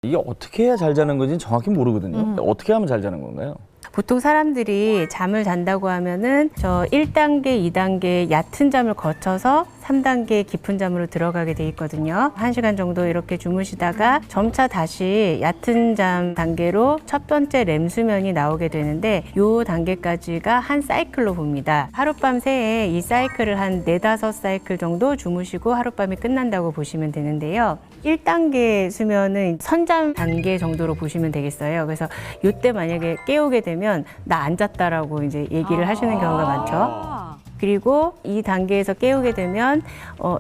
이게 어떻게 해야 잘 자는 건지 정확히 모르거든요. 어떻게 하면 잘 자는 건가요? 보통 사람들이 잠을 잔다고 하면은 저 1단계, 2단계 얕은 잠을 거쳐서 3단계 깊은 잠으로 들어가게 돼 있거든요. 1시간 정도 이렇게 주무시다가 점차 다시 얕은 잠 단계로 첫 번째 렘 수면이 나오게 되는데 요 단계까지가 한 사이클로 봅니다. 하룻밤 새에 이 사이클을 한 4-5사이클 정도 주무시고 하룻밤이 끝난다고 보시면 되는데요. 1단계 수면은 선잠 단계 정도로 보시면 되겠어요. 그래서 이때 만약에 깨우게 되면 나 안 잤다라고 이제 얘기를 하시는 경우가 많죠. 그리고 이 단계에서 깨우게 되면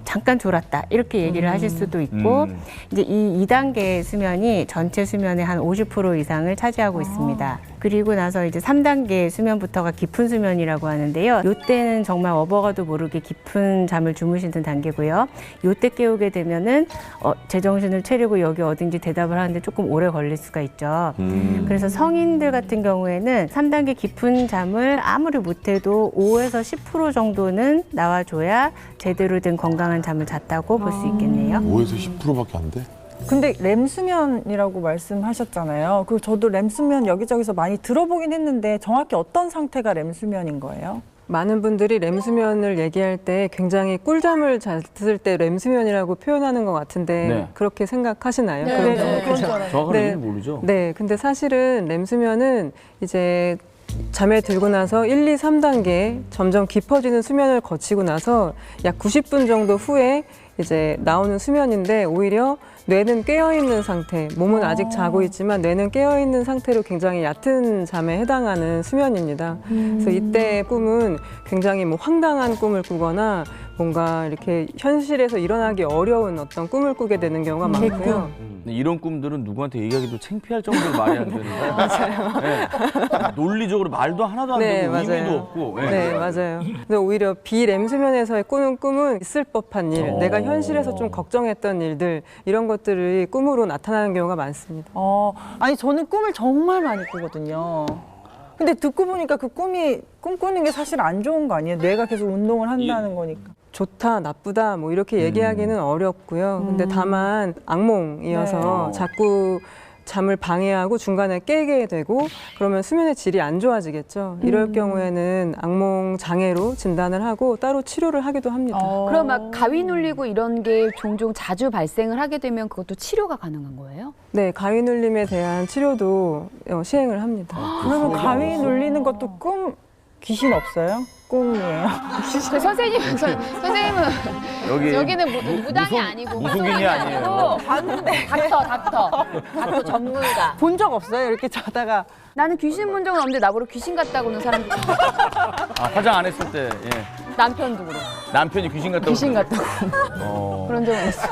잠깐 졸았다 이렇게 얘기를 하실 수도 있고 이제 이 2단계 수면이 전체 수면의 한 50% 이상을 차지하고 있습니다. 그리고 나서 이제 3단계 수면부터가 깊은 수면이라고 하는데요. 이때는 정말 업어가도 모르게 깊은 잠을 주무시는 단계고요. 이때 깨우게 되면은 제정신을 차리고 여기 어딘지 대답을 하는데 조금 오래 걸릴 수가 있죠. 그래서 성인들 같은 경우에는 3단계 깊은 잠을 아무리 못해도 5에서 10% 정도는 나와줘야 제대로 된 건강한 잠을 잤다고 볼 수 있겠네요. 5에서 10%밖에 안 돼? 근데 렘 수면이라고 말씀하셨잖아요. 그 저도 렘 수면 여기저기서 많이 들어보긴 했는데 정확히 어떤 상태가 렘 수면인 거예요? 많은 분들이 렘 수면을 얘기할 때 굉장히 꿀잠을 잤을 때 렘 수면이라고 표현하는 것 같은데 네. 그렇게 생각하시나요? 네, 그런 줄 알아요. 정확한 네. 의미는 모르죠. 네, 근데 사실은 렘 수면은 이제 잠에 들고 나서 1, 2, 3단계 점점 깊어지는 수면을 거치고 나서 약 90분 정도 후에 이제 나오는 수면인데 오히려 뇌는 깨어있는 상태, 몸은 아직 자고 있지만 뇌는 깨어있는 상태로 굉장히 얕은 잠에 해당하는 수면입니다. 그래서 이때의 꿈은 굉장히 뭐 황당한 꿈을 꾸거나 뭔가 이렇게 현실에서 일어나기 어려운 어떤 꿈을 꾸게 되는 경우가 많고요. 근데 이런 꿈들은 누구한테 얘기하기도 창피할 정도로 말이 안 되는데. 맞아요. 네. 논리적으로 말도 하나도 안 네, 되고 맞아요. 의미도 없고. 네, 맞아요. 근데 오히려 비렘 수면에서의 꾸는 꿈은 있을 법한 일, 내가 현실에서 좀 걱정했던 일들 이런 것들이 꿈으로 나타나는 경우가 많습니다. 아니 저는 꿈을 정말 많이 꾸거든요. 근데 듣고 보니까 그 꿈꾸는 게 사실 안 좋은 거 아니에요? 뇌가 계속 운동을 한다는 거니까. 좋다, 나쁘다 뭐 이렇게 얘기하기는 어렵고요. 근데 다만 악몽이어서 네. 자꾸 잠을 방해하고 중간에 깨게 되고 그러면 수면의 질이 안 좋아지겠죠. 이럴 경우에는 악몽 장애로 진단을 하고 따로 치료를 하기도 합니다. 그럼 막 가위 눌리고 이런 게 종종 자주 발생을 하게 되면 그것도 치료가 가능한 거예요? 네, 가위 눌림에 대한 치료도 시행을 합니다. 그러면 가위 눌리는 것도 귀신 없어요? 꿈이에요? 그 선생님은 여기는 무당이 아니고 무속인이 아니에요. 닥터 전문가. 본 적 없어요? 이렇게 자다가. 나는 귀신 본 적은 없는데 나보고 귀신 같다고 하는 사람도 아, 화장 안 했을 때 예. 남편도 그래. 남편이 귀신 같다고. 귀신 같다고 어. 그런 적은 있어.